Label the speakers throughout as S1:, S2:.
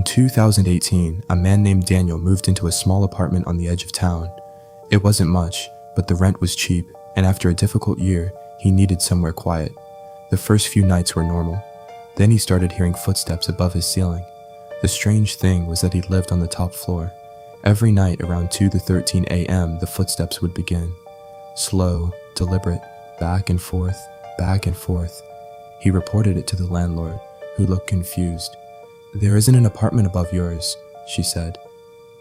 S1: In 2018, a man named Daniel moved into a small apartment on the edge of town. It wasn't much, but the rent was cheap, and after a difficult year, he needed somewhere quiet. The first few nights were normal. Then he started hearing footsteps above his ceiling. The strange thing was that he lived on the top floor. Every night around 2 to 13 a.m., the footsteps would begin. Slow, deliberate, back and forth, back and forth. He reported it to the landlord, who looked confused. "There isn't an apartment above yours," she said.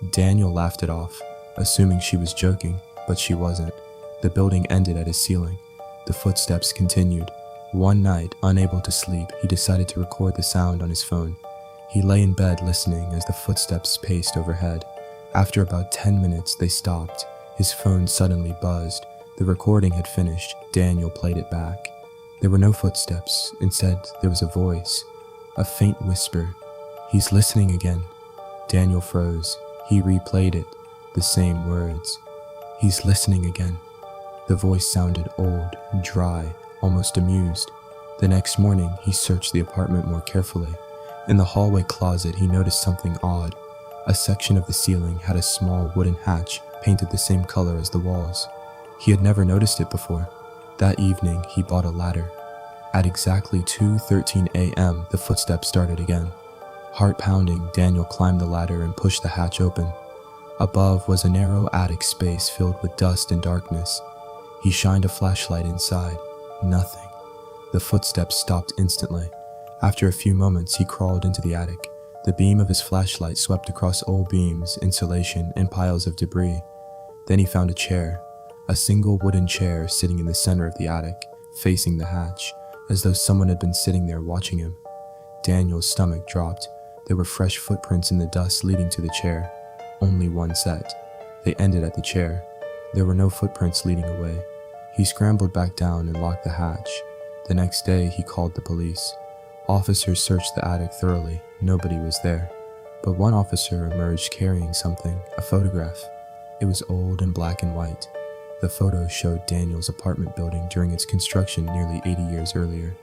S1: Daniel laughed it off, assuming she was joking, but she wasn't. The building ended at his ceiling. The footsteps continued. One night, unable to sleep, he decided to record the sound on his phone. He lay in bed listening as the footsteps paced overhead. After about 10 minutes, they stopped. His phone suddenly buzzed. The recording had finished. Daniel played it back. There were no footsteps. Instead, there was a voice, a faint whisper. "He's listening again." Daniel froze. He replayed it, the same words. "He's listening again." The voice sounded old, dry, almost amused. The next morning, he searched the apartment more carefully. In the hallway closet, he noticed something odd. A section of the ceiling had a small wooden hatch painted the same color as the walls. He had never noticed it before. That evening, he bought a ladder. At exactly 2:13 a.m., the footsteps started again. Heart pounding, Daniel climbed the ladder and pushed the hatch open. Above was a narrow attic space filled with dust and darkness. He shined a flashlight inside. Nothing. The footsteps stopped instantly. After a few moments, he crawled into the attic. The beam of his flashlight swept across old beams, insulation, and piles of debris. Then he found a chair, a single wooden chair sitting in the center of the attic, facing the hatch, as though someone had been sitting there watching him. Daniel's stomach dropped. There were fresh footprints in the dust leading to the chair. Only one set. They ended at the chair. There were no footprints leading away. He scrambled back down and locked the hatch. The next day, he called the police. Officers searched the attic thoroughly. Nobody was there. But one officer emerged carrying something, a photograph. It was old and black and white. The photo showed Daniel's apartment building during its construction nearly 80 years earlier.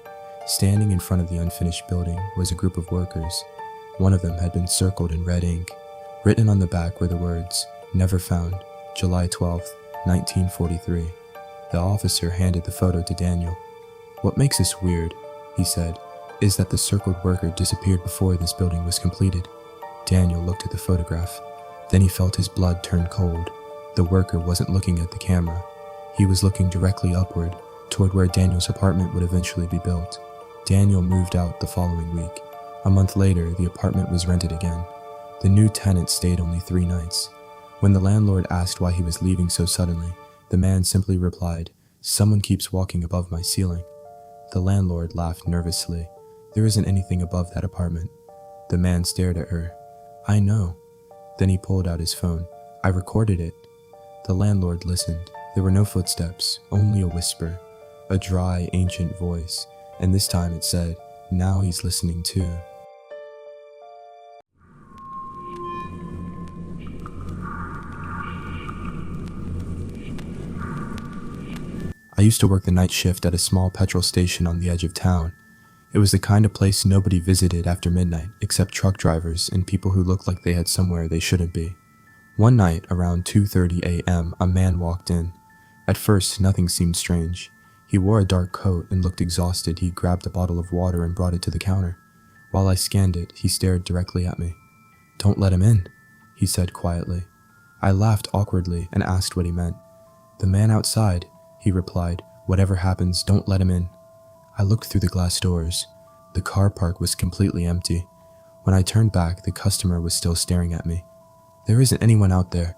S1: Standing in front of the unfinished building was a group of workers. One of them had been circled in red ink. Written on the back were the words, "Never found, July 12th, 1943. The officer handed the photo to Daniel. "What makes this weird," he said, "is that the circled worker disappeared before this building was completed." Daniel looked at the photograph. Then he felt his blood turn cold. The worker wasn't looking at the camera. He was looking directly upward, toward where Daniel's apartment would eventually be built. Daniel moved out the following week. A month later, the apartment was rented again. The new tenant stayed only 3 nights. When the landlord asked why he was leaving so suddenly, the man simply replied, "Someone keeps walking above my ceiling." The landlord laughed nervously. "There isn't anything above that apartment." The man stared at her. "I know." Then he pulled out his phone. "I recorded it." The landlord listened. There were no footsteps, only a whisper, a dry, ancient voice, and this time it said, "Now he's listening too." I used to work the night shift at a small petrol station on the edge of town. It was the kind of place nobody visited after midnight, except truck drivers and people who looked like they had somewhere they shouldn't be. One night, around 2:30 a.m., a man walked in. At first, nothing seemed strange. He wore a dark coat and looked exhausted. He grabbed a bottle of water and brought it to the counter. While I scanned it, he stared directly at me. "Don't let him in," he said quietly. I laughed awkwardly and asked what he meant. "The man outside," he replied. "Whatever happens, don't let him in." I looked through the glass doors. The car park was completely empty. When I turned back, the customer was still staring at me. "There isn't anyone out there."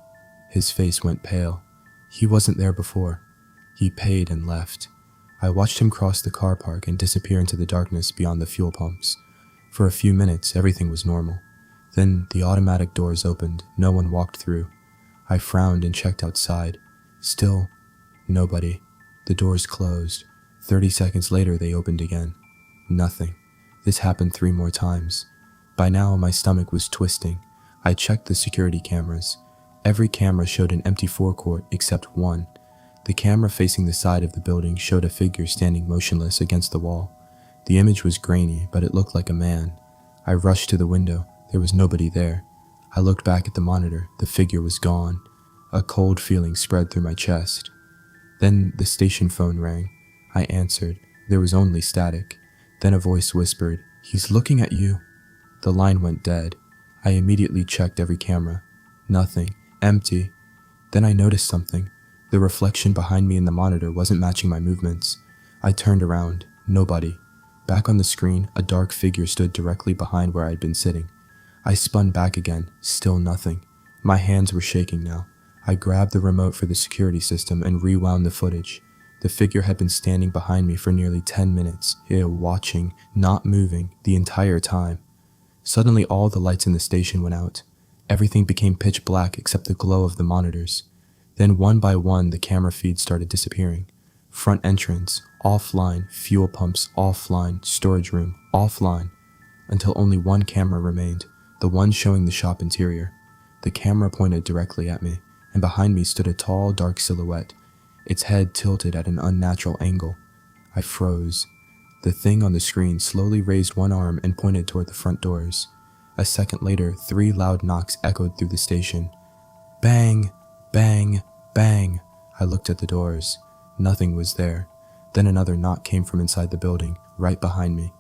S1: His face went pale. He wasn't there before. He paid and left. I watched him cross the car park and disappear into the darkness beyond the fuel pumps. For a few minutes, everything was normal. Then the automatic doors opened. No one walked through. I frowned and checked outside. Still, nobody. The doors closed. 30 seconds later, they opened again. Nothing. This happened 3 more times. By now, my stomach was twisting. I checked the security cameras. Every camera showed an empty forecourt except one. The camera facing the side of the building showed a figure standing motionless against the wall. The image was grainy, but it looked like a man. I rushed to the window. There was nobody there. I looked back at the monitor. The figure was gone. A cold feeling spread through my chest. Then the station phone rang. I answered. There was only static. Then a voice whispered, "He's looking at you." The line went dead. I immediately checked every camera. Nothing. Empty. Then I noticed something. The reflection behind me in the monitor wasn't matching my movements. I turned around. Nobody. Back on the screen, a dark figure stood directly behind where I'd been sitting. I spun back again. Still nothing. My hands were shaking now. I grabbed the remote for the security system and rewound the footage. The figure had been standing behind me for nearly 10 minutes, watching, not moving, the entire time. Suddenly all the lights in the station went out. Everything became pitch black except the glow of the monitors. Then one by one the camera feeds started disappearing. Front entrance, offline, fuel pumps, offline, storage room, offline, until only one camera remained, the one showing the shop interior. The camera pointed directly at me, and behind me stood a tall, dark silhouette, its head tilted at an unnatural angle. I froze. The thing on the screen slowly raised one arm and pointed toward the front doors. A second later, 3 loud knocks echoed through the station. Bang! Bang! Bang! I looked at the doors. Nothing was there. Then another knock came from inside the building, right behind me.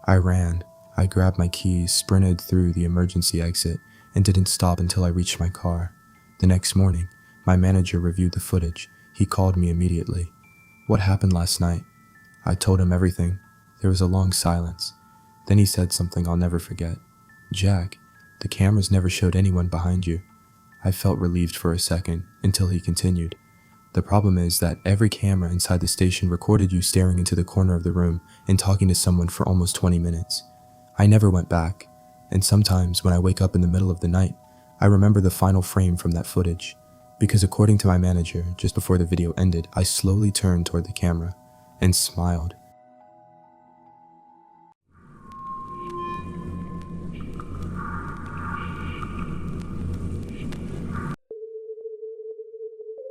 S1: I ran. I grabbed my keys, sprinted through the emergency exit, and didn't stop until I reached my car. The next morning, my manager reviewed the footage. He called me immediately. "What happened last night?" I told him everything. There was a long silence. Then he said something I'll never forget. "Jack, the cameras never showed anyone behind you." I felt relieved for a second, until he continued. "The problem is that every camera inside the station recorded you staring into the corner of the room and talking to someone for almost 20 minutes. I never went back, and sometimes when I wake up in the middle of the night, I remember the final frame from that footage. Because according to my manager, just before the video ended, I slowly turned toward the camera and smiled."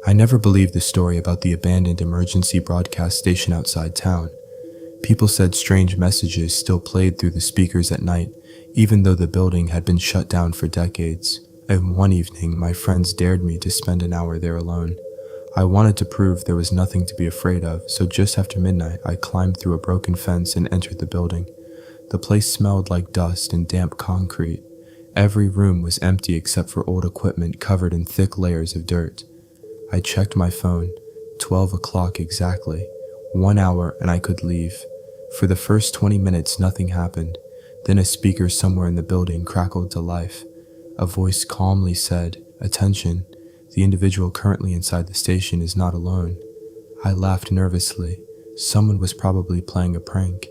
S1: I never believed the story about the abandoned emergency broadcast station outside town. People said strange messages still played through the speakers at night, even though the building had been shut down for decades. And one evening, my friends dared me to spend an hour there alone. I wanted to prove there was nothing to be afraid of, so just after midnight, I climbed through a broken fence and entered the building. The place smelled like dust and damp concrete. Every room was empty except for old equipment covered in thick layers of dirt. I checked my phone. 12 o'clock exactly. 1 hour and I could leave. For the first 20 minutes, nothing happened. Then a speaker somewhere in the building crackled to life. A voice calmly said, "Attention, the individual currently inside the station is not alone." I laughed nervously. Someone was probably playing a prank.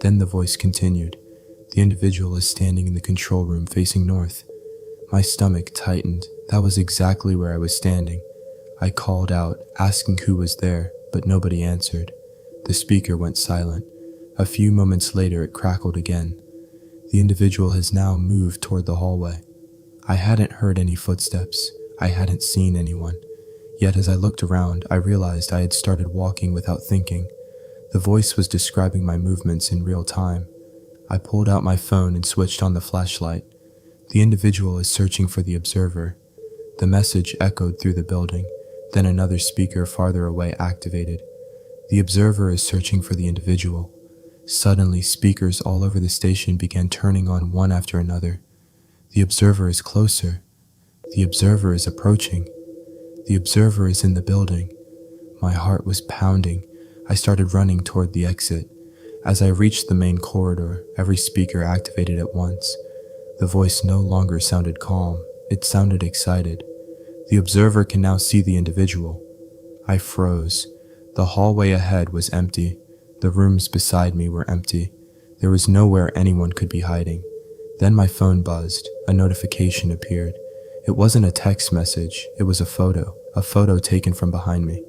S1: Then the voice continued, "The individual is standing in the control room facing north." My stomach tightened. That was exactly where I was standing. I called out, asking who was there, but nobody answered. The speaker went silent. A few moments later, it crackled again. "The individual has now moved toward the hallway." I hadn't heard any footsteps. I hadn't seen anyone. Yet as I looked around, I realized I had started walking without thinking. The voice was describing my movements in real time. I pulled out my phone and switched on the flashlight. "The individual is searching for the observer." The message echoed through the building. Then another speaker farther away activated. "The observer is searching for the individual." Suddenly, speakers all over the station began turning on one after another. "The observer is closer." "The observer is approaching." "The observer is in the building." My heart was pounding. I started running toward the exit. As I reached the main corridor, every speaker activated at once. The voice no longer sounded calm. It sounded excited. "The observer can now see the individual." I froze. The hallway ahead was empty. The rooms beside me were empty. There was nowhere anyone could be hiding. Then my phone buzzed. A notification appeared. It wasn't a text message. It was a photo taken from behind me.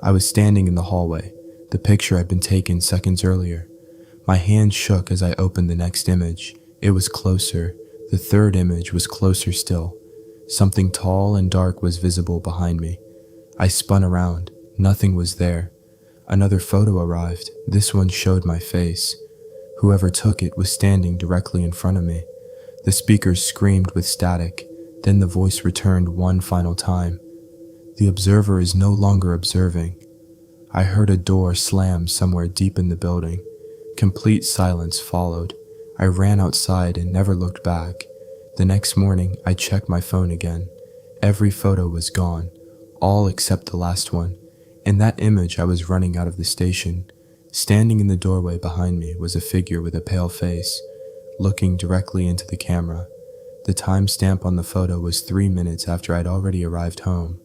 S1: I was standing in the hallway. The picture had been taken seconds earlier. My hand shook as I opened the next image. It was closer. The third image was closer still. Something tall and dark was visible behind me. I spun around. Nothing was there. Another photo arrived. This one showed my face. Whoever took it was standing directly in front of me. The speakers screamed with static, then the voice returned one final time. The observer is no longer observing. I heard a door slam somewhere deep in the building. Complete silence followed. I ran outside and never looked back. The next morning, I checked my phone again. Every photo was gone, all except the last one. In that image, I was running out of the station. Standing in the doorway behind me was a figure with a pale face, looking directly into the camera. The timestamp on the photo was 3 minutes after I'd already arrived home.